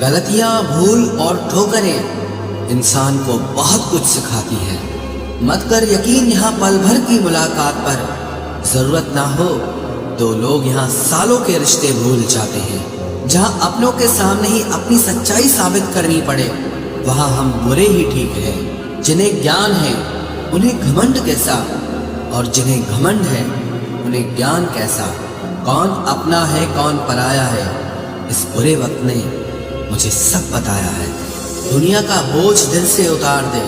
غلطیاں، بھول اور ٹھوکریں انسان کو بہت کچھ سکھاتی ہیں۔ مت کر یقین یہاں پل بھر کی ملاقات پر، ضرورت نہ ہو تو لوگ یہاں سالوں کے رشتے بھول جاتے ہیں۔ جہاں اپنوں کے سامنے ہی اپنی سچائی ثابت کرنی پڑے، وہاں ہم برے ہی ٹھیک ہیں۔ جنہیں گیان ہے انہیں گھمنڈ کیسا، اور جنہیں گھمنڈ ہے انہیں گیان کیسا۔ کون اپنا ہے کون پرایا ہے، اس برے وقت نے مجھے سب بتایا ہے۔ دنیا کا بوجھ دل سے اتار دے،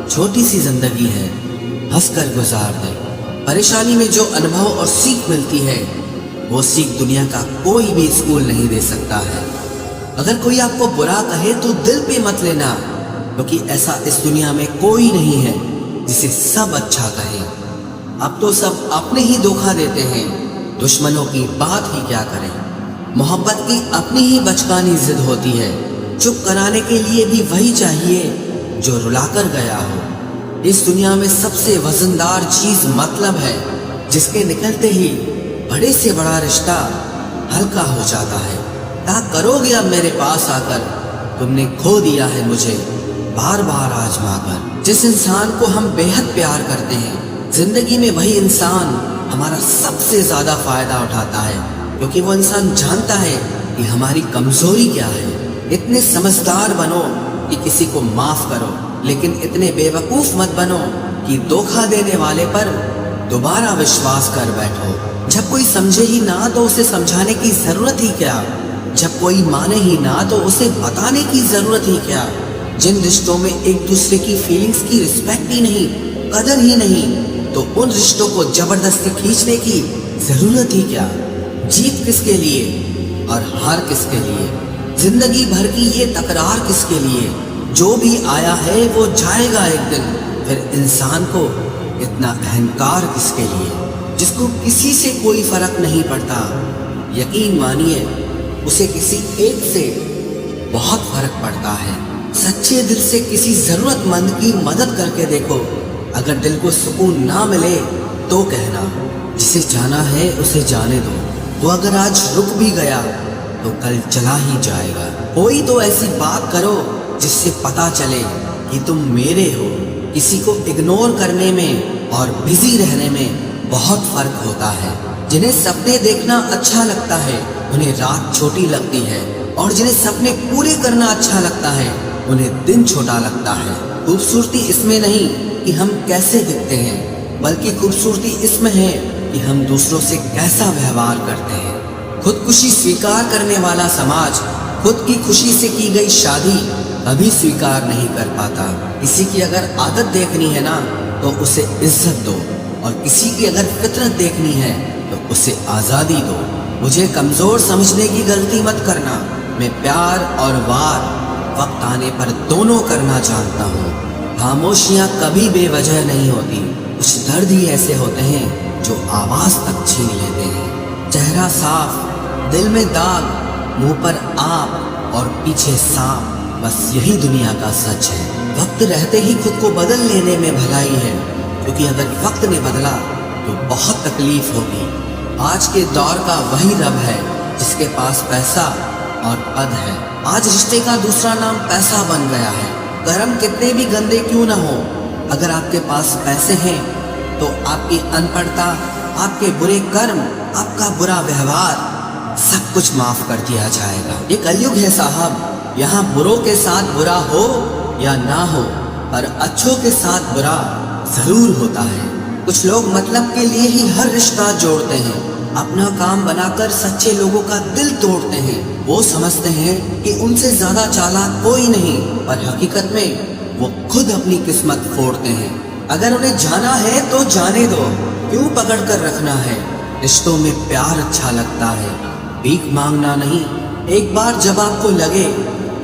چھوٹی سی زندگی ہے ہنس کر گزار دے۔ پریشانی میں جو انبھو اور سیکھ ملتی ہے، وہ سیکھ دنیا کا کوئی بھی اسکول نہیں دے سکتا ہے۔ اگر کوئی آپ کو برا کہے تو دل پہ مت لینا، کیونکہ ایسا اس دنیا میں کوئی نہیں ہے جسے سب اچھا کہیں۔ اب تو سب اپنے ہی دھوکہ دیتے ہیں، دشمنوں کی بات ہی کیا کریں۔ محبت کی اپنی ہی بچکانی ضد ہوتی ہے، چپ کرانے کے لیے بھی وہی چاہیے جو رلا کر گیا ہو۔ اس دنیا میں سب سے وزندار چیز مطلب ہے، جس کے نکلتے ہی بڑے سے بڑا رشتہ ہلکا ہو جاتا ہے۔ کیا کرو گے اب میرے پاس آ کر، تم نے کھو دیا ہے مجھے بار بار آزما کر۔ جس انسان کو ہم بے حد پیار کرتے ہیں، زندگی میں وہی انسان ہمارا سب سے زیادہ فائدہ اٹھاتا ہے، کیونکہ وہ انسان جانتا ہے کہ ہماری کمزوری کیا ہے۔ اتنے سمجھدار بنو کہ کسی کو معاف کرو، لیکن اتنے بے وقوف مت بنو کہ دھوکہ دینے والے پر دوبارہ وشواس کر بیٹھو۔ جب کوئی سمجھے ہی نہ تو اسے سمجھانے کی ضرورت ہی کیا، جب کوئی مانے ہی نہ تو اسے بتانے کی ضرورت ہی کیا۔ جن رشتوں میں ایک دوسرے کی فیلنگز کی رسپیکٹ ہی نہیں، قدر ہی نہیں، تو ان رشتوں کو زبردستی کھینچنے کی ضرورت ہی کیا۔ جیت کس کے لیے اور ہار کس کے لیے، زندگی بھر کی یہ تکرار کس کے لیے۔ جو بھی آیا ہے وہ جائے گا ایک دن، پھر انسان کو اتنا اہنکار کس کے لیے، جس کو کسی سے کوئی فرق نہیں پڑتا۔ یقین مانیے اسے کسی ایک سے بہت فرق پڑتا ہے۔ سچے دل سے کسی ضرورت مند کی مدد کر کے دیکھو، اگر دل کو سکون نہ ملے تو کہنا، جسے جانا ہے اسے جانے دو، وہ اگر آج رک بھی گیا تو کل چلا ہی جائے گا۔ کوئی تو ایسی بات کرو جس سے پتا چلے کہ تم میرے ہو۔ کسی کو اگنور کرنے میں اور بزی رہنے میں بہت فرق ہوتا ہے۔ جنہیں سپنے دیکھنا اچھا لگتا ہے انہیں رات چھوٹی لگتی ہے، اور جنہیں سپنے پورے کرنا اچھا لگتا ہے انہیں دن چھوٹا لگتا ہے۔ خوبصورتی اس میں نہیں کہ ہم کیسے دکھتے ہیں، بلکہ خوبصورتی اس میں ہے کہ ہم دوسروں سے کیسا ویوہار کرتے ہیں۔ خودکشی سویکار کرنے والا سماج خود کی خوشی سے کی گئی شادی کبھی سویکار نہیں کر پاتا۔ کسی کی اگر عادت دیکھنی ہے نا تو اسے عزت دو، اور کسی کی اگر فطرت دیکھنی ہے تو اسے آزادی دو۔ مجھے کمزور سمجھنے کی غلطی مت کرنا، میں پیار اور وار وقت آنے پر دونوں کرنا جانتا ہوں۔ خاموشیاں کبھی بے وجہ نہیں ہوتی، کچھ درد ہی ایسے ہوتے ہیں جو آواز تک چھین لیتے ہیں۔ چہرہ صاف، دل میں داغ، منہ پر آپ اور پیچھے سانپ، بس یہی دنیا کا سچ ہے۔ وقت رہتے ہی خود کو بدل لینے میں بھلائی ہے، کیونکہ اگر وقت نے بدلا تو بہت تکلیف ہوگی۔ آج کے دور کا وہی رب ہے جس کے پاس پیسہ اور پد ہے۔ آج رشتے کا دوسرا نام پیسہ بن گیا ہے۔ کرم کتنے بھی گندے کیوں نہ ہو، اگر آپ کے پاس پیسے ہیں تو آپ کی ان پڑھتا، آپ کے برے کرم، آپ کا برا ویوہار سب کچھ معاف کر دیا جائے گا۔ یہ کلیوگ ہے صاحب، یہاں بروں کے ساتھ برا ہو یا نہ ہو، پر اچھوں کے ساتھ برا ضرور ہوتا ہے۔ کچھ لوگ مطلب کے لیے ہی ہر رشتہ جوڑتے ہیں، اپنا کام بنا کر سچے لوگوں کا دل توڑتے ہیں۔ وہ سمجھتے ہیں کہ ان سے زیادہ چالاک کوئی نہیں، پر حقیقت میں وہ خود اپنی قسمت پھوڑتے ہیں۔ اگر انہیں جانا ہے تو جانے دو، کیوں پکڑ کر رکھنا ہے۔ رشتوں میں پیار اچھا لگتا ہے، بھیک مانگنا نہیں۔ ایک بار جب آپ کو لگے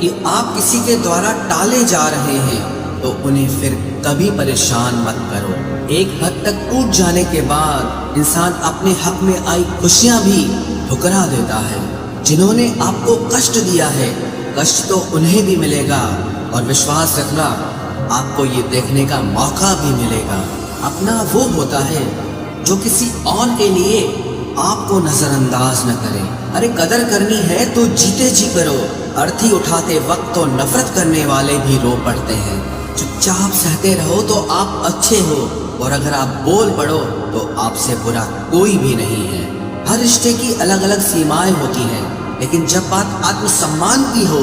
کہ آپ کسی کے دوارا ٹالے جا رہے ہیں تو انہیں پھر کبھی پریشان مت کرو۔ ایک حد تک ٹوٹ جانے کے بعد انسان اپنے حق میں آئی خوشیاں بھی ٹھکرا دیتا ہے۔ جنہوں نے آپ کو کشٹ دیا ہے، کشٹ تو انہیں بھی ملے گا، اور وشواس رکھنا آپ کو یہ دیکھنے کا موقع بھی ملے گا۔ اپنا وہ ہوتا ہے جو کسی اور کے لیے آپ کو نظر انداز نہ کرے۔ अरे कदर करनी है तो जीते जी करो, अर्थी उठाते वक्त तो नफरत करने वाले भी रो पड़ते हैं। चुपचाप सहते रहो तो आप अच्छे हो, और अगर आप बोल पड़ो तो आपसे बुरा कोई भी नहीं है। हर रिश्ते की अलग अलग सीमाएं होती हैं, लेकिन जब बात आत्मसम्मान की हो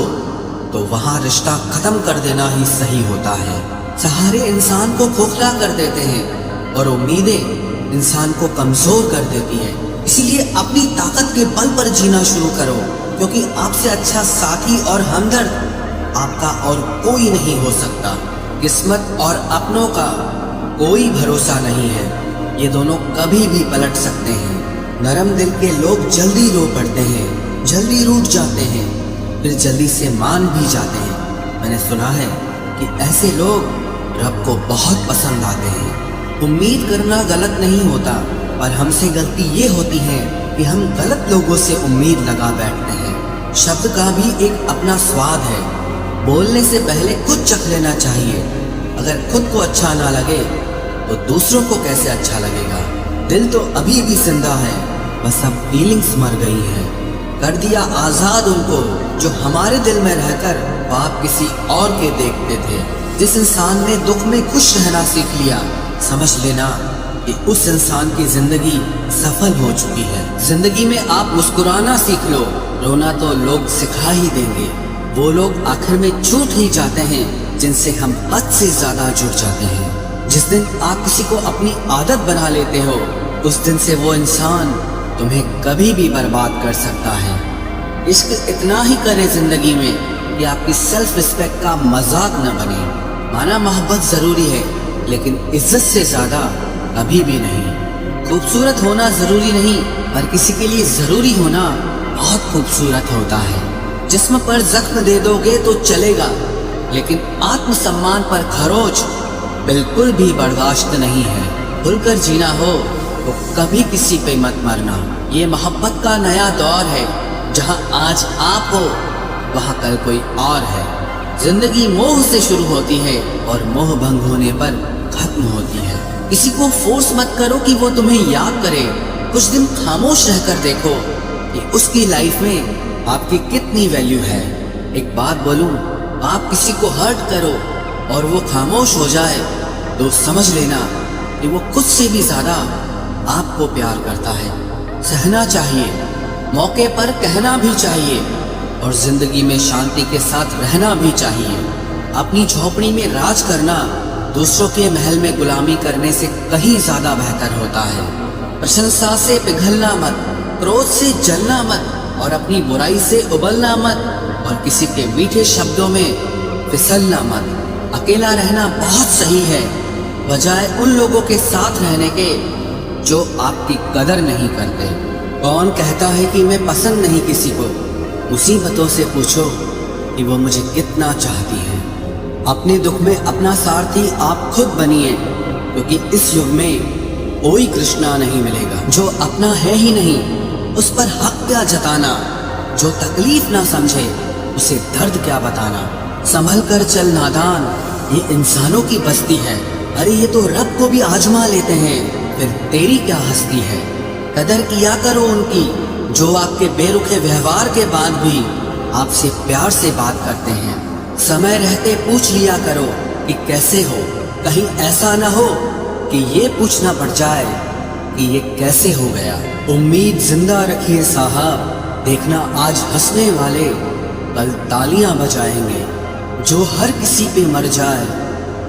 तो वहाँ रिश्ता खत्म कर देना ही सही होता है। सहारे इंसान को खोखला कर देते हैं और उम्मीदें इंसान को कमजोर कर देती हैं। इसीलिए अपनी ताकत के बल पर जीना शुरू करो, क्योंकि आपसे अच्छा साथी और हमदर्द आपका और कोई नहीं हो सकता। किस्मत और अपनों का कोई भरोसा नहीं है, ये दोनों कभी भी पलट सकते हैं। नरम दिल के लोग जल्दी रो पड़ते हैं, जल्दी रूठ जाते हैं, फिर जल्दी से मान भी जाते हैं। मैंने सुना है कि ऐसे लोग रब को बहुत पसंद आते हैं। उम्मीद करना गलत नहीं होता, पर हमसे गलती ये होती है कि हम गलत लोगों से उम्मीद लगा बैठते हैं। शब्द का भी एक अपना स्वाद है, बोलने से पहले खुद चख लेना चाहिए। अगर खुद को अच्छा ना लगे तो दूसरों को कैसे अच्छा लगेगा। दिल तो अभी भी जिंदा है, बस अब फीलिंग्स मर गई हैं। कर दिया आजाद उनको जो हमारे दिल में रहकर बाप किसी और के देखते थे। जिस इंसान ने दुख में खुश रहना सीख लिया, समझ लेना कि उस इंसान की जिंदगी सफल हो चुकी है। जिंदगी में आप मुस्कुराना सीख लो, रोना तो लोग सिखा ही देंगे। वो लोग आखिर में छूट ही जाते हैं जिनसे हम हद से ज्यादा जुड़ जाते हैं। जिस दिन आप किसी को अपनी आदत बना लेते हो, उस दिन से वो इंसान तुम्हें कभी भी बर्बाद कर सकता है। इश्क इतना ही करे जिंदगी में कि आपकी सेल्फ रिस्पेक्ट का मजाक न बने। माना मोहब्बत जरूरी है, लेकिन इज्जत से ज्यादा कभी भी नहीं। खूबसूरत होना जरूरी नहीं, पर किसी के लिए जरूरी होना बहुत खूबसूरत होता है। जिस्म पर जख्म दे दोगे तो चलेगा, लेकिन आत्मसम्मान पर खरोच बिल्कुल भी बर्दाश्त नहीं है। खुलकर जीना हो तो कभी किसी पे मत मरना। ये मोहब्बत का नया दौर है, जहाँ आज आप हो वहाँ कल कोई और है। जिंदगी मोह से शुरू होती है और मोह भंग होने पर खत्म होती है। किसी को फोर्स मत करो कि वो तुम्हें याद करे। कुछ दिन खामोश रहकर देखो कि उसकी लाइफ में आपकी कितनी वैल्यू है। एक बात बोलूं, आप किसी को हर्ट करो और वो खामोश हो जाए तो समझ लेना कि वो खुद से भी ज्यादा आपको प्यार करता है। सहना चाहिए, मौके पर कहना भी चाहिए, और जिंदगी में शांति के साथ रहना भी चाहिए। अपनी झोपड़ी में राज करना दूसरों के महल में गुलामी करने से कहीं ज्यादा बेहतर होता है। प्रशंसा से पिघलना मत, क्रोध से जलना मत, और अपनी बुराई से उबलना मत, और किसी के मीठे शब्दों में फिसलना मत। अकेला रहना बहुत सही है, बजाय उन लोगों के साथ रहने के जो आपकी कदर नहीं करते। कौन कहता है कि मैं पसंद नहीं किसी को? मुसीबतों से पूछो कि वो मुझे कितना चाहती है। अपने दुख में अपना सारथी आप खुद बनिए, क्योंकि इस युग में कोई कृष्णा नहीं मिलेगा। जो अपना है ही नहीं उस पर हक क्या जताना, जो तकलीफ ना समझे उसे दर्द क्या बताना। संभल कर चल नादान, ये इंसानों की बस्ती है। अरे ये तो रब को भी आजमा लेते हैं, फिर तेरी क्या हस्ती है। कदर किया करो उनकी जो आपके बेरुखे व्यवहार के बाद भी आपसे प्यार से बात करते हैं। समय रहते पूछ लिया करो कि कैसे हो, कहीं ऐसा ना हो कि ये पूछना पड़ जाए कि ये कैसे हो गया। उम्मीद जिंदा रखिए साहब, देखना आज हंसने वाले कल तालियां बजाएंगे। जो हर किसी पे मर जाए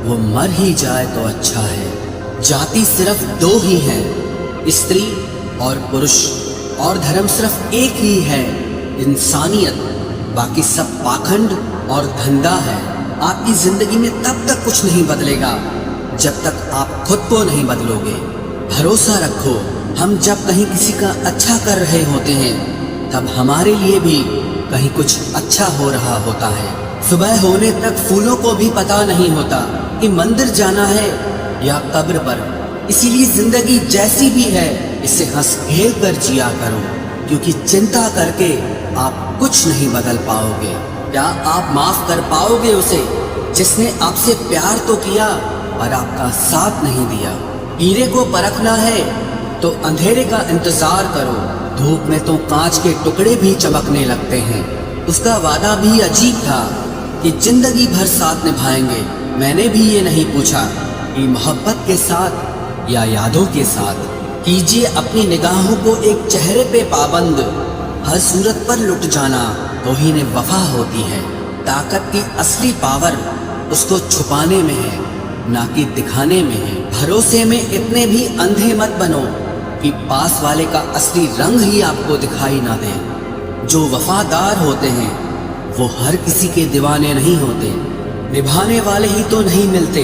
वो मर ही जाए तो अच्छा है। जाति सिर्फ दो ही है, स्त्री और पुरुष, और धर्म सिर्फ एक ही है, इंसानियत। बाकी सब पाखंड और धंधा है। आपकी जिंदगी में तब तक कुछ नहीं बदलेगा जब तक आप खुद को नहीं बदलोगे। भरोसा रखो, हम जब कहीं किसी का अच्छा कर रहे होते हैं तब हमारे लिए भी कहीं कुछ अच्छा हो रहा होता है। सुबह होने तक फूलों को भी पता नहीं होता कि मंदिर जाना है या कब्र पर। इसीलिए जिंदगी जैसी भी है इसे हंस खेल कर जिया करो, क्योंकि चिंता करके आप कुछ नहीं बदल पाओगे। क्या आप माफ कर पाओगे उसे जिसने आपसे प्यार तो किया पर आपका साथ नहीं दिया? हीरे को परखना है तो अंधेरे का इंतजार करो, धूप में तो कांच के टुकड़े भी चमकने लगते हैं। उसका वादा भी अजीब था कि जिंदगी भर साथ निभाएंगे। मैंने भी ये नहीं पूछा कि मोहब्बत के साथ या यादों के साथ। कीजिए अपनी निगाहों को एक चेहरे पे पाबंद, हर सूरत पर लुट जाना तौहीन वफा होती है। ताकत की असली पावर उसको छुपाने में है, ना कि दिखाने में है। भरोसे में इतने भी अंधे मत बनो कि पास वाले का असली रंग ही आपको दिखाई ना दे। जो वफादार होते हैं वो हर किसी के दीवाने नहीं होते। निभाने वाले ही तो नहीं मिलते,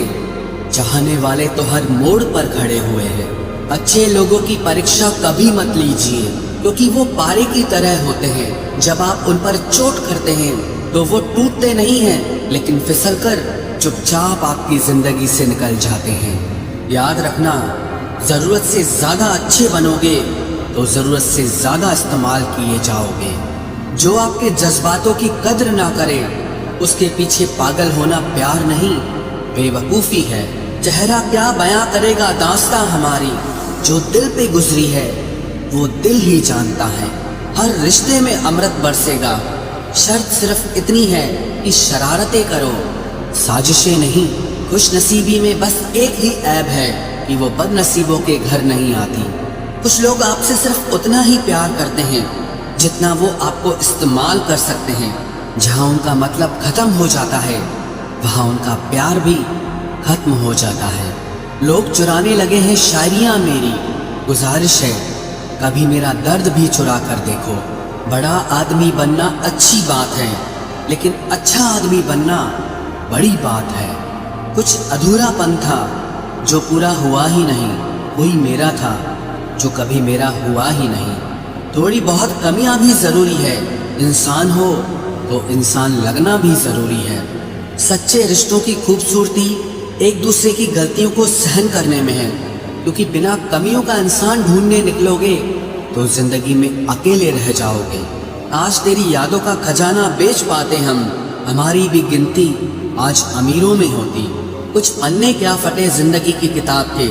चाहने वाले तो हर मोड़ पर खड़े हुए हैं। अच्छे लोगों की परीक्षा कभी मत लीजिए, क्योंकि वो पारे की तरह होते हैं। जब आप उन पर चोट करते हैं तो वो टूटते नहीं हैं, लेकिन फिसलकर चुपचाप आपकी जिंदगी से निकल जाते हैं। याद रखना, जरूरत से ज्यादा अच्छे बनोगे तो जरूरत से ज्यादा इस्तेमाल किए जाओगे। जो आपके जज्बातों की कद्र ना करे, उसके पीछे पागल होना प्यार नहीं, बेवकूफी है। चेहरा क्या बयां करेगा दास्तां हमारी, जो दिल पे गुजरी है वो दिल ही जानता है। हर रिश्ते में अमृत बरसेगा, शर्त सिर्फ इतनी है कि शरारतें करो, साजिशें नहीं। खुश नसीबी में बस एक ही ऐब है कि वो बदनसीबों के घर नहीं आती। कुछ लोग आपसे सिर्फ उतना ही प्यार करते हैं जितना वो आपको इस्तेमाल कर सकते हैं। जहाँ उनका मतलब खत्म हो जाता है, वहाँ उनका प्यार भी खत्म हो जाता है। लोग चुराने लगे हैं शायरियाँ मेरी, गुजारिश है कभी मेरा दर्द भी चुरा कर देखो। बड़ा आदमी बनना अच्छी बात है, लेकिन अच्छा आदमी बनना बड़ी बात है। कुछ अधूरापन था जो पूरा हुआ ही नहीं, कोई मेरा था जो कभी मेरा हुआ ही नहीं। थोड़ी बहुत कमियां भी जरूरी है, इंसान हो तो इंसान लगना भी जरूरी है। सच्चे रिश्तों की खूबसूरती एक दूसरे की गलतियों को सहन करने में है, क्योंकि बिना कमियों का इंसान ढूंढने निकलोगे तो जिंदगी में अकेले रह जाओगे। आज तेरी यादों का खजाना बेच पाते हम, हमारी भी गिनती आज अमीरों में होती। कुछ पन्ने क्या फटे जिंदगी की किताब के,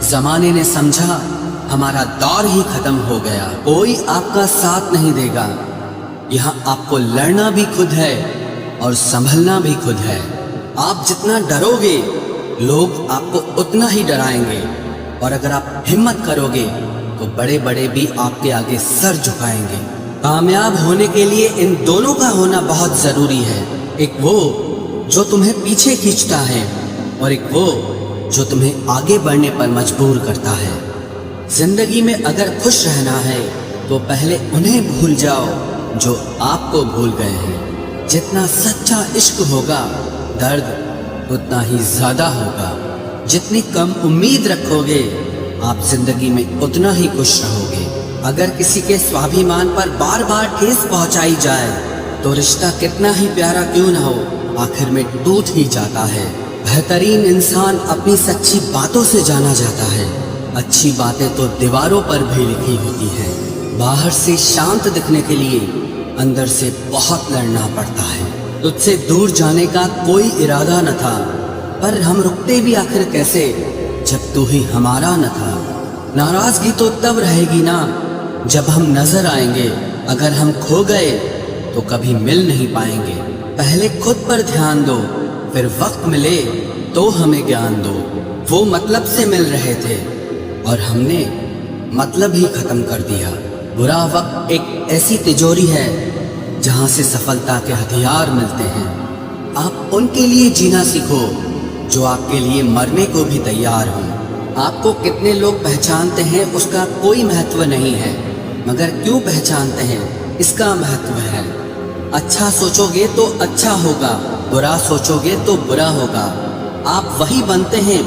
जमाने ने समझा हमारा दौर ही खत्म हो गया। कोई आपका साथ नहीं देगा, यहाँ आपको लड़ना भी खुद है और संभलना भी खुद है। आप जितना डरोगे लोग आपको उतना ही डराएंगे, और अगर आप हिम्मत करोगे तो बड़े बड़े भी आपके आगे सर झुकाएंगे। कामयाब होने के लिए इन दोनों का होना बहुत जरूरी है। एक वो जो तुम्हें पीछे खींचता है, और एक वो जो तुम्हें आगे बढ़ने पर मजबूर करता है। जिंदगी में अगर खुश रहना है तो पहले उन्हें भूल जाओ जो आपको भूल गए हैं। जितना सच्चा इश्क होगा दर्द उतना ही ज्यादा होगा। जितनी कम उम्मीद रखोगे आप जिंदगी में उतना ही खुश रहोगे। अगर किसी के स्वाभिमान पर बार बार ठेस पहुंचाई जाए तो रिश्ता कितना ही प्यारा क्यों न हो, आखिर में टूट ही जाता है। बेहतरीन इंसान अपनी सच्ची बातों से जाना जाता है। अच्छी बातें तो दीवारों पर भी लिखी होती हैं। बाहर से शांत दिखने के लिए अंदर से बहुत लड़ना पड़ता है। तुझसे दूर जाने का कोई इरादा न था, पर हम रुकते भी आखिर कैसे जब तू ही हमारा न था। नाराजगी तो तब रहेगी ना जब हम नजर आएंगे, अगर हम खो गए तो कभी मिल नहीं पाएंगे। पहले खुद पर ध्यान दो, फिर वक्त मिले तो हमें ज्ञान दो। वो मतलब से मिल रहे थे और हमने मतलब ही खत्म कर दिया। बुरा वक्त एक ऐसी तिजोरी है जहां से सफलता के हथियार मिलते हैं। आप उनके लिए जीना सीखो जो आपके लिए मरने को भी तैयार हों। आपको कितने लोग पहचानते हैं उसका कोई महत्व नहीं है, मगर क्यों पहचानते हैं इसका महत्व है। अच्छा सोचोगे तो अच्छा होगा, बुरा सोचोगे तो बुरा होगा। आप वही बनते हैं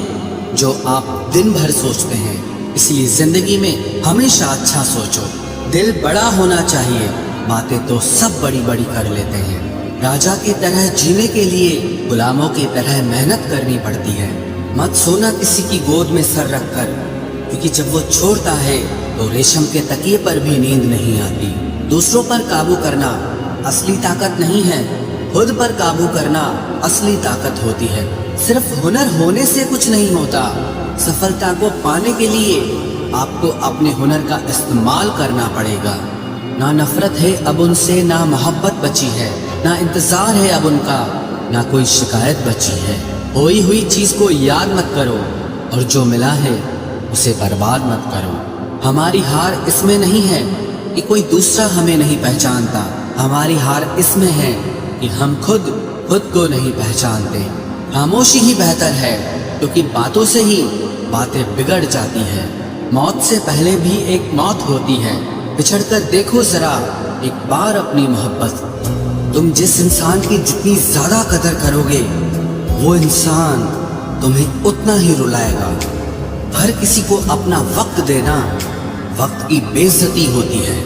जो आप दिन भर सोचते हैं। इसलिए जिंदगी में हमेशा अच्छा सोचो। दिल बड़ा होना चाहिए, बातें तो सब बड़ी बड़ी कर लेते हैं। राजा की तरह जीने के लिए गुलामों की तरह मेहनत करनी पड़ती है। मत सोना किसी की गोद में सर रखकर, क्योंकि जब वो छोड़ता है तो रेशम के तकिए पर भी नींद नहीं आती। दूसरों पर काबू करना असली ताकत नहीं है, खुद पर काबू करना असली ताकत होती है। सिर्फ हुनर होने से कुछ नहीं होता, सफलता को पाने के लिए آپ کو اپنے ہنر کا استعمال کرنا پڑے گا۔ نہ نفرت ہے اب ان سے، نہ محبت بچی ہے، نہ انتظار ہے اب ان کا، نہ کوئی شکایت بچی ہے۔ ہوئی ہوئی چیز کو یاد مت کرو، اور جو ملا ہے اسے برباد مت کرو۔ ہماری ہار اس میں نہیں ہے کہ کوئی دوسرا ہمیں نہیں پہچانتا، ہماری ہار اس میں ہے کہ ہم خود کو نہیں پہچانتے۔ خاموشی ہی بہتر ہے، کیونکہ باتوں سے ہی باتیں بگڑ جاتی ہیں۔ موت سے پہلے بھی ایک موت ہوتی ہے، بچھڑ کر دیکھو ذرا ایک بار اپنی محبت۔ تم جس انسان کی جتنی زیادہ قدر کرو گے، وہ انسان تمہیں اتنا ہی رلائے گا۔ ہر کسی کو اپنا وقت دینا وقت کی بے عزتی ہوتی ہے۔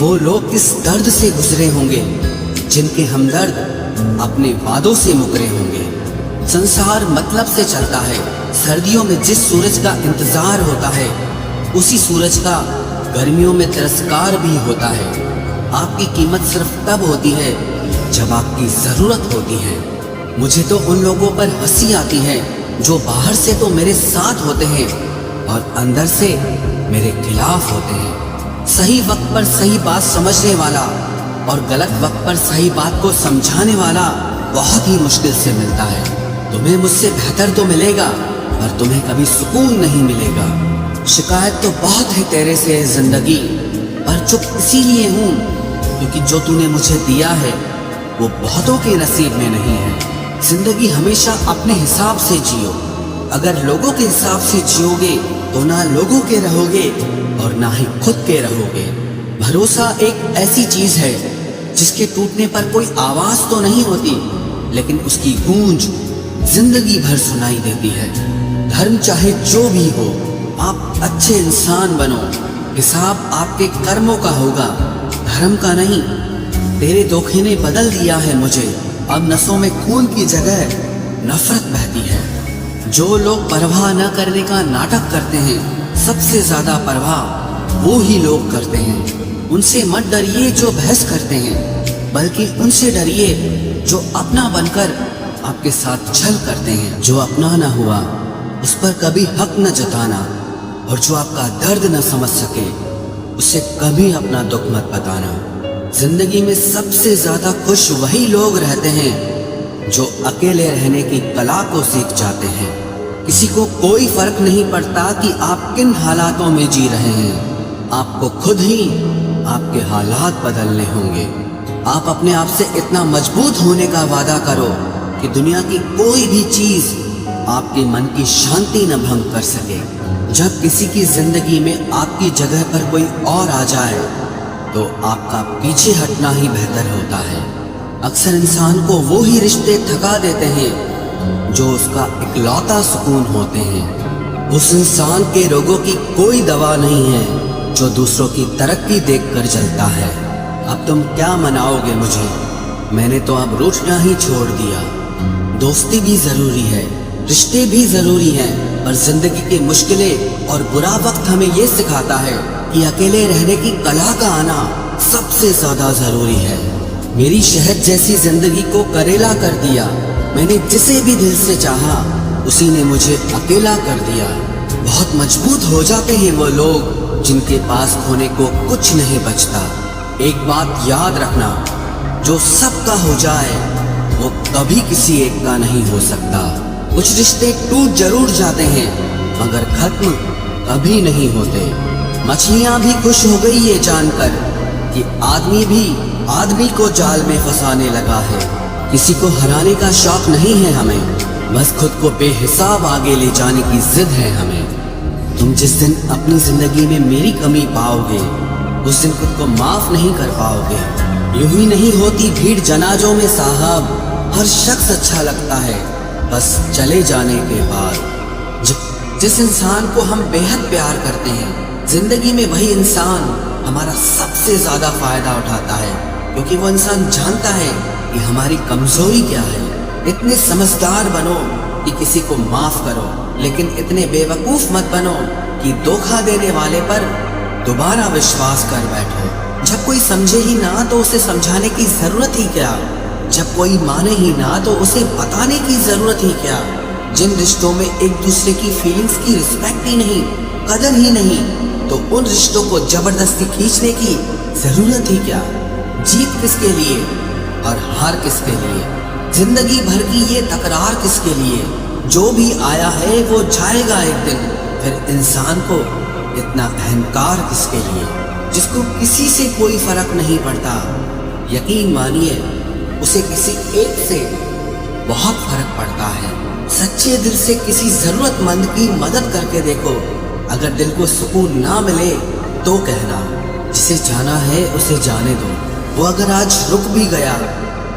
وہ لوگ کس درد سے گزرے ہوں گے جن کے ہمدرد اپنے وعدوں سے مکرے ہوں گے۔ سنسار مطلب سے چلتا ہے۔ سردیوں میں جس سورج کا انتظار ہوتا ہے، اسی سورج کا گرمیوں میں ترسکار بھی ہوتا ہے۔ آپ کی قیمت صرف تب ہوتی ہے جب آپ کی ضرورت ہوتی ہے۔ مجھے تو ان لوگوں پر ہنسی آتی ہے جو باہر سے تو میرے ساتھ ہوتے ہیں اور اندر سے میرے خلاف ہوتے ہیں۔ صحیح وقت پر صحیح بات سمجھنے والا اور غلط وقت پر صحیح بات کو سمجھانے والا بہت ہی مشکل سے ملتا ہے۔ تمہیں مجھ سے بہتر تو ملے گا، پر تمہیں کبھی سکون نہیں ملے گا۔ شکایت تو بہت ہے تیرے سے زندگی، پر چپ اسی لیے ہوں کیونکہ جو تو نے مجھے دیا ہے وہ بہتوں کے نصیب میں نہیں ہے۔ زندگی ہمیشہ اپنے حساب سے جیو۔ اگر لوگوں کے حساب سے جیو گے تو نہ لوگوں کے رہو گے اور نہ ہی خود کے رہو گے۔ بھروسہ ایک ایسی چیز ہے جس کے ٹوٹنے پر کوئی آواز تو نہیں ہوتی، لیکن اس کی گونج زندگی بھر سنائی دیتی ہے۔ دھرم چاہے جو بھی ہو، آپ اچھے انسان بنو۔ حساب آپ کے کرموں کا ہوگا، دھرم کا نہیں۔ تیرے دھوکے نے بدل دیا ہے مجھے، اب نسوں میں خون کی جگہ نفرت بہتی ہے۔ جو لوگ پرواہ نہ کرنے کا ناٹک کرتے ہیں، سب سے زیادہ پرواہ وہی لوگ کرتے ہیں۔ ان سے مت ڈریے جو بحث کرتے ہیں، بلکہ ان سے ڈریے جو اپنا بن کر آپ کے ساتھ چھل کرتے ہیں۔ جو اپنا نہ ہوا اس پر کبھی حق نہ جتانا، اور جو آپ کا درد نہ سمجھ سکے اسے کبھی اپنا دکھ مت بتانا۔ زندگی میں سب سے زیادہ خوش وہی لوگ رہتے ہیں جو اکیلے رہنے کی کلا کو سیکھ جاتے ہیں۔ کسی کو کوئی فرق نہیں پڑتا کہ آپ کن حالاتوں میں جی رہے ہیں، آپ کو خود ہی آپ کے حالات بدلنے ہوں گے۔ آپ اپنے آپ سے اتنا مضبوط ہونے کا وعدہ کرو کہ دنیا کی کوئی بھی چیز آپ کے من کی شانتی نہ بھنگ کر سکے۔ جب کسی کی زندگی میں آپ کی جگہ پر کوئی اور آ جائے تو آپ کا پیچھے ہٹنا ہی بہتر ہوتا ہے۔ اکثر انسان کو وہی رشتے تھکا دیتے ہیں جو اس کا اکلوتا سکون ہوتے ہیں۔ اس انسان کے روگوں کی کوئی دوا نہیں ہے جو دوسروں کی ترقی دیکھ کر جلتا ہے۔ اب تم کیا مناؤ گے مجھے؟ میں نے تو اب روٹھنا ہی چھوڑ دیا۔ دوستی بھی ضروری ہے، رشتے بھی ضروری ہیں، پر زندگی کے مشکلیں اور برا وقت ہمیں یہ سکھاتا ہے کہ اکیلے رہنے کی کلا کا آنا سب سے زیادہ ضروری ہے۔ میری شہد جیسی زندگی کو کریلا کر دیا۔ میں نے جسے بھی دل سے چاہا اسی نے مجھے اکیلا کر دیا۔ بہت مضبوط ہو جاتے ہیں وہ لوگ جن کے پاس کھونے کو کچھ نہیں بچتا۔ ایک بات یاد رکھنا، جو سب کا ہو جائے وہ کبھی کسی ایک کا نہیں ہو سکتا۔ کچھ رشتے ٹوٹ ضرور جاتے ہیں مگر ختم کبھی نہیں ہوتے۔ مچھلیاں بھی خوش ہو گئی یہ جان کر کہ آدمی بھی آدمی کو جال میں پھنسانے لگا ہے۔ کسی کو ہرانے کا شوق نہیں ہے ہمیں، بس خود کو بے حساب آگے لے جانے کی ضد ہے ہمیں۔ تم جس دن اپنی زندگی میں میری کمی پاؤ گے اس دن خود کو معاف نہیں کر پاؤ گے۔ یوں ہی نہیں ہوتی بھیڑ جنازوں میں صاحب، ہر شخص اچھا لگتا ہے بس چلے جانے کے بعد۔ جس انسان کو ہم بے حد پیار کرتے ہیں، زندگی میں وہی انسان ہمارا سب سے زیادہ فائدہ اٹھاتا ہے، کیونکہ وہ انسان جانتا ہے کہ ہماری کمزوری کیا ہے۔ اتنے سمجھدار بنو کہ کسی کو معاف کرو، لیکن اتنے بے وقوف مت بنو کہ دھوکہ دینے والے پر دوبارہ وشواس کر بیٹھو۔ جب کوئی سمجھے ہی نہ تو اسے سمجھانے کی ضرورت ہی کیا؟ جب کوئی مانے ہی نہ تو اسے بتانے کی ضرورت ہی کیا؟ جن رشتوں میں ایک دوسرے کی فیلنگز کی رسپیکٹ ہی نہیں، कदर ही नहीं तो उन रिश्तों को जबरदस्ती खींचने की जरूरत ही क्या? जीत किसके लिए और हार किसके लिए? जिंदगी भर की ये तकरार किसके लिए? जो भी आया है वो जाएगा एक दिन, फिर इंसान को इतना अहंकार किसके लिए, जिसको किसी से कोई फर्क नहीं पड़ता? यकीन मानिए उसे किसी एक से बहुत फर्क पड़ता है। सच्चे दिल से किसी जरूरतमंद की मदद करके देखो, अगर दिल को सुकून ना मिले तो कहना, जिसे जाना है उसे जाने दो, वो अगर आज रुक भी गया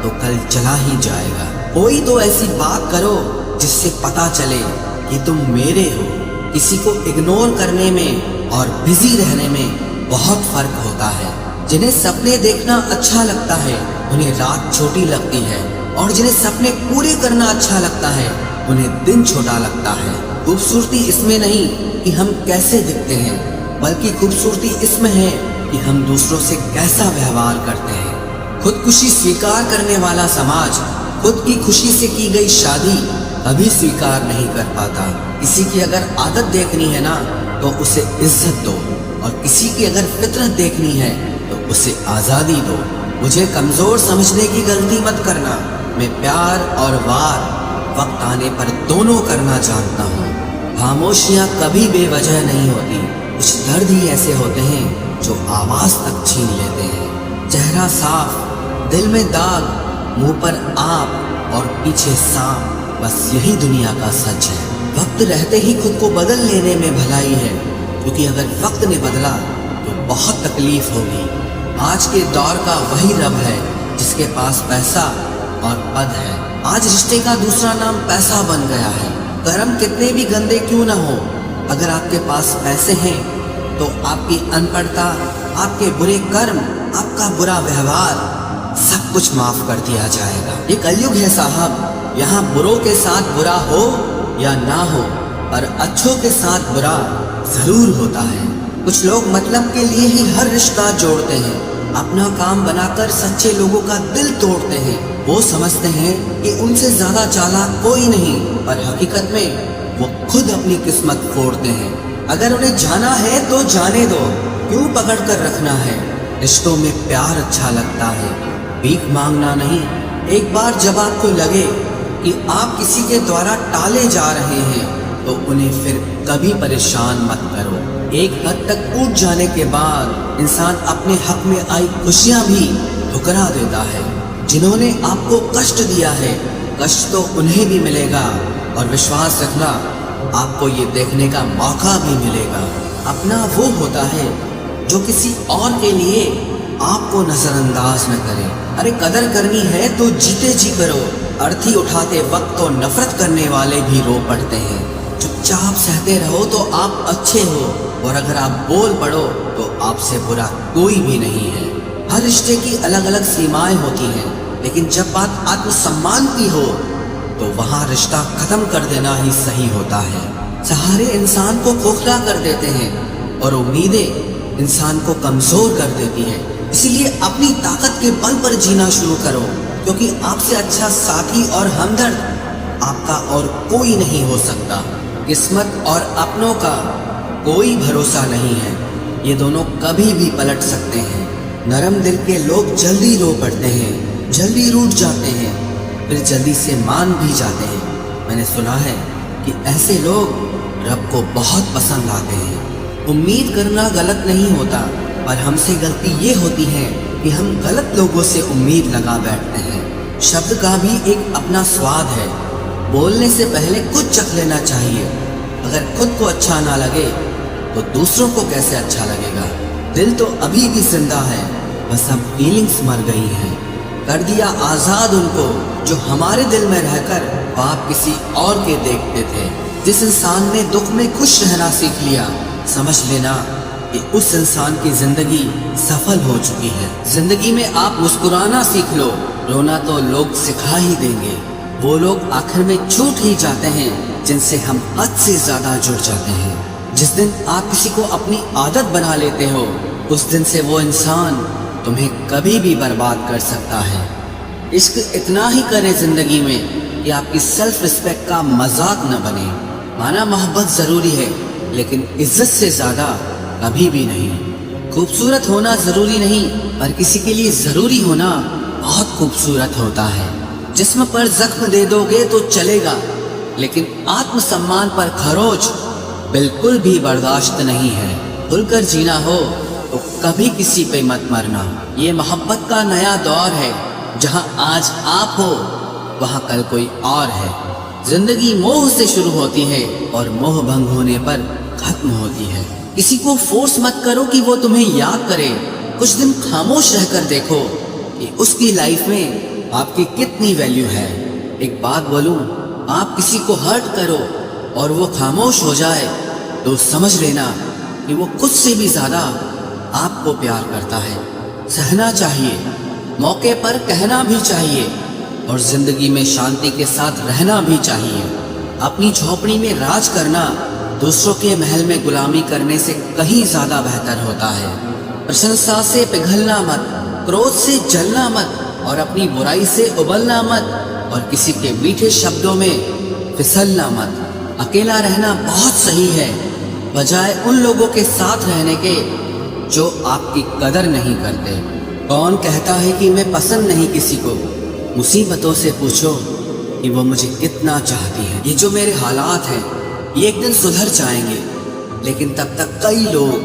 तो कल चला ही जाएगा। कोई तो ऐसी बात करो जिससे पता चले कि तुम मेरे हो। किसी को इग्नोर करने में और बिजी रहने में बहुत फर्क होता है। जिन्हें सपने देखना अच्छा लगता है उन्हें रात छोटी लगती है, और जिन्हें सपने पूरे करना अच्छा लगता है उन्हें दिन छोटा लगता है। खूबसूरती इसमें नहीं कि हम कैसे दिखते हैं, बल्कि खूबसूरती इसमें है कि हम दूसरों से कैसा व्यवहार करते हैं। खुदकुशी स्वीकार करने वाला समाज खुद की खुशी से की गई शादी कभी स्वीकार नहीं कर पाता। किसी की अगर आदत देखनी है ना तो उसे इज्जत दो, और किसी की अगर फितरत देखनी है तो उसे आजादी दो। मुझे कमजोर समझने की गलती मत करना। मैं प्यार और वार वक्त आने पर दोनों करना जानता हूँ। खामोशियाँ कभी बेवजह नहीं होती। कुछ दर्द ही ऐसे होते हैं जो आवाज तक छीन लेते हैं। चेहरा साफ, दिल में दाग, मुंह पर आप और पीछे सांप, बस यही दुनिया का सच है। वक्त रहते ही खुद को बदल लेने में भलाई है, क्योंकि अगर वक्त ने बदला तो बहुत तकलीफ होगी। आज के दौर का वही रब है जिसके पास पैसा और पद है। आज रिश्ते का दूसरा नाम पैसा बन गया है। कर्म कितने भी गंदे क्यों ना हो, अगर आपके पास पैसे हैं तो आपकी अनपढ़ता, आपके बुरे कर्म, आपका बुरा व्यवहार सब कुछ माफ कर दिया जाएगा। ये कलयुग है साहब, यहाँ बुरों के साथ बुरा हो या ना हो, और अच्छों के साथ बुरा जरूर होता है। कुछ लोग मतलब के लिए ही हर रिश्ता जोड़ते हैं, अपना काम बनाकर सच्चे लोगों का दिल तोड़ते हैं। वो समझते हैं कि उनसे ज्यादा चालाक कोई नहीं, पर हकीकत में वो खुद अपनी किस्मत फोड़ते हैं। अगर उन्हें जाना है तो जाने दो, क्यों पकड़ कर रखना है? रिश्तों में प्यार अच्छा लगता है, भीख मांगना नहीं। एक बार जब आपको लगे कि आप किसी के द्वारा टाले जा रहे हैं तो उन्हें फिर कभी परेशान मत करो। एक हद तक टूट जाने के बाद इंसान अपने हक में आई खुशियां भी ठुकरा देता है। जिन्होंने आपको कष्ट दिया है, कष्ट तो उन्हें भी मिलेगा, और विश्वास रखना आपको ये देखने का मौका भी मिलेगा। अपना वो होता है जो किसी और के लिए आपको नजरअंदाज न करे। अरे कदर करनी है तो जीते जी करो। अर्थी उठाते वक्त तो नफरत करने वाले भी रो पड़ते हैं। चुपचाप सहते रहो तो आप अच्छे हो, और अगर आप बोल पड़ो तो आपसे बुरा कोई भी नहीं है। हर रिश्ते की अलग अलग सीमाएं होती हैं, लेकिन जब बात आत्मसम्मान की हो तो वहाँ रिश्ता खत्म कर देना ही सही होता है। सहारे इंसान को खोखला कर देते हैं, और उम्मीदें इंसान को कमजोर कर देती हैं। इसीलिए अपनी ताकत के बल पर जीना शुरू करो, क्योंकि आपसे अच्छा साथी और हमदर्द आपका और कोई नहीं हो सकता। किस्मत और अपनों का कोई भरोसा नहीं है, ये दोनों कभी भी पलट सकते हैं। नरम दिल के लोग जल्दी रो पड़ते हैं, जल्दी रूठ जाते हैं, फिर जल्दी से मान भी जाते हैं। मैंने सुना है कि ऐसे लोग रब को बहुत पसंद आते हैं। उम्मीद करना गलत नहीं होता, पर हमसे गलती ये होती है कि हम गलत लोगों से उम्मीद लगा बैठते हैं। शब्द का भी एक अपना स्वाद है, बोलने से पहले कुछ चख लेना चाहिए। अगर खुद को अच्छा ना लगे तो दूसरों को कैसे अच्छा लगेगा? दिल तो अभी भी जिंदा है, बस अब फीलिंग्स मर गई हैं। कर दिया आजाद उनको जो हमारे दिल में रहकर पाप किसी और के देखते थे। जिस इंसान ने दुख में खुश रहना सीख लिया, समझ लेना कि उस इंसान की जिंदगी सफल हो चुकी है। जिंदगी में आप मुस्कुराना सीख लो, रोना तो लोग सिखा ही देंगे। वो लोग आखिर में छूट ही जाते हैं जिनसे हम हद से ज्यादा जुड़ जाते हैं। जिस दिन आप किसी को अपनी आदत बना लेते हो, उस दिन से वो इंसान तुम्हें कभी भी बर्बाद कर सकता है। इश्क इतना ही करे जिंदगी में कि आपकी सेल्फ रिस्पेक्ट का मजाक न बने। माना मोहब्बत जरूरी है, لیکن عزت سے زیادہ کبھی بھی نہیں۔ خوبصورت ہونا ضروری نہیں، پر کسی کے لیے ضروری ہونا بہت خوبصورت ہوتا ہے۔ جسم پر زخم دے دو گے تو چلے گا، لیکن آتم سمان پر خروچ بالکل بھی برداشت نہیں ہے۔ کھل کر جینا ہو تو کبھی کسی پہ مت مرنا۔ یہ محبت کا نیا دور ہے، جہاں آج آپ ہو وہاں کل کوئی اور ہے۔ زندگی موہ سے شروع ہوتی ہے اور موہ بھنگ ہونے پر ختم ہوتی ہے۔ کسی کو فورس مت کرو کہ وہ تمہیں یاد کرے۔ کچھ دن خاموش رہ کر دیکھو کہ اس کی لائف میں آپ کی کتنی ویلیو ہے۔ ایک بات بولوں، آپ کسی کو ہرٹ کرو اور وہ خاموش ہو جائے تو سمجھ لینا کہ وہ خود سے بھی زیادہ آپ کو پیار کرتا ہے۔ سہنا چاہیے، موقع پر کہنا بھی چاہیے، اور زندگی میں شانتی کے ساتھ رہنا بھی چاہیے۔ اپنی جھونپڑی میں راج کرنا دوسروں کے محل میں غلامی کرنے سے کہیں زیادہ بہتر ہوتا ہے۔ پرشنسا سے پگھلنا مت، کرودھ سے جلنا مت، اور اپنی برائی سے ابلنا مت، اور کسی کے میٹھے شبدوں میں پھسلنا مت۔ اکیلا رہنا بہت صحیح ہے، بجائے ان لوگوں کے ساتھ رہنے کے جو آپ کی قدر نہیں کرتے۔ کون کہتا ہے کہ میں پسند نہیں کسی کو؟ مصیبتوں سے پوچھو کہ وہ مجھے کتنا چاہتی ہے۔ یہ جو میرے حالات ہیں یہ ایک دن سدھر جائیں گے، لیکن تب تک کئی لوگ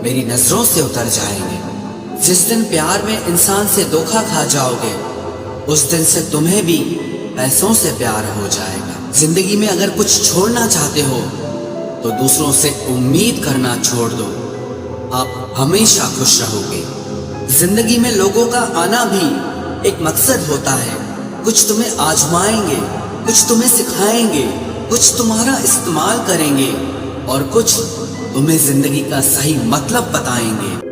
میری نظروں سے اتر جائیں گے۔ جس دن پیار میں انسان سے دھوکا کھا جاؤ گے، اس دن سے تمہیں بھی پیسوں سے پیار ہو جائے گا۔ زندگی میں اگر کچھ چھوڑنا چاہتے ہو تو دوسروں سے امید کرنا چھوڑ دو، آپ ہمیشہ خوش رہو گے۔ زندگی میں لوگوں کا آنا بھی ایک مقصد ہوتا ہے۔ کچھ تمہیں آزمائیں گے، کچھ تمہیں سکھائیں گے، کچھ تمہارا استعمال کریں گے، اور کچھ تمہیں زندگی کا صحیح مطلب بتائیں گے۔